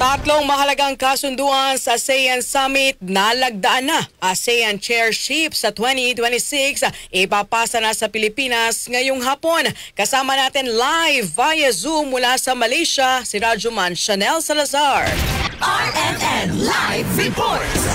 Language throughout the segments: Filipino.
Tatlong mahalagang kasunduan sa ASEAN Summit nalagdaan na. ASEAN Chairship sa 2026 ipapasa na sa Pilipinas ngayong hapon. Kasama natin live via Zoom mula sa Malaysia si Rajuman Chanel Salazar. RMN Live Reports!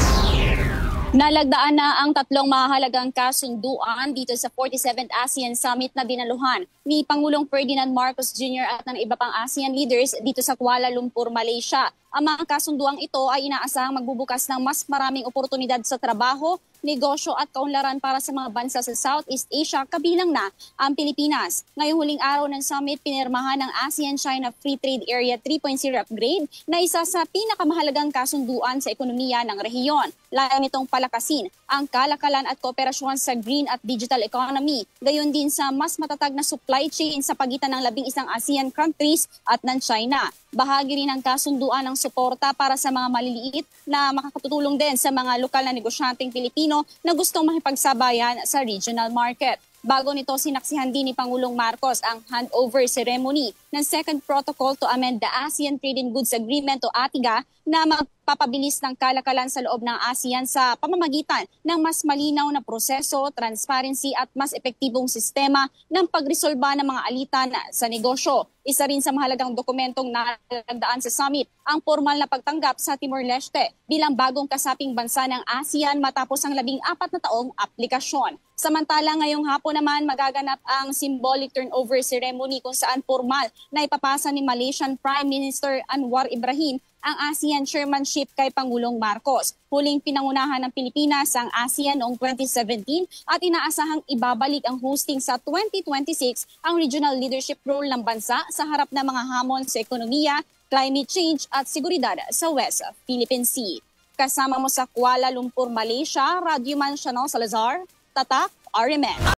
Nalagdaan na ang tatlong mahalagang kasunduan dito sa 47th ASEAN Summit na dinaluhan ni Pangulong Ferdinand Marcos Jr. at ng iba pang ASEAN leaders dito sa Kuala Lumpur, Malaysia. Ang mga kasunduang ito ay inaasahang magbubukas ng mas maraming oportunidad sa trabaho, negosyo at kaunlaran para sa mga bansa sa Southeast Asia, kabilang na ang Pilipinas. Ngayong huling araw ng summit, pinirmahan ng ASEAN-China Free Trade Area 3.0 upgrade na isa sa pinakamahalagang kasunduan sa ekonomiya ng rehiyon. Layo nitong palakasin ang kalakalan at kooperasyon sa green at digital economy, gayon din sa mas matatag na supply chain sa pagitan ng 11 ASEAN countries at ng China. Bahagi rin ng kasunduan ng suporta para sa mga maliliit na makakatutulong din sa mga lokal na negosyanteng Pilipino na gustong makipagsabayan sa regional market. Bago nito, sinaksihan din ni Pangulong Marcos ang handover ceremony ng Second Protocol to amend the ASEAN Trade in Goods Agreement o ATIGA na magpapabilis ng kalakalan sa loob ng ASEAN sa pamamagitan ng mas malinaw na proseso, transparency at mas epektibong sistema ng pagresolba ng mga alitan sa negosyo. Isa rin sa mahalagang dokumentong nalagdaan sa summit ang formal na pagtanggap sa Timor-Leste bilang bagong kasaping bansa ng ASEAN matapos ang 14 na taong aplikasyon. Samantala, ngayong hapon naman magaganap ang symbolic turnover ceremony kung saan formal na ipapasa ni Malaysian Prime Minister Anwar Ibrahim ang ASEAN chairmanship kay Pangulong Marcos. Huling pinangunahan ng Pilipinas ang ASEAN noong 2017 at inaasahang ibabalik ang hosting sa 2026 ang regional leadership role ng bansa sa harap ng mga hamon sa ekonomiya, climate change at seguridad sa West Philippine Sea. Kasama mo sa Kuala Lumpur, Malaysia, Rajuman Chanel Salazar, Tatak, RMN.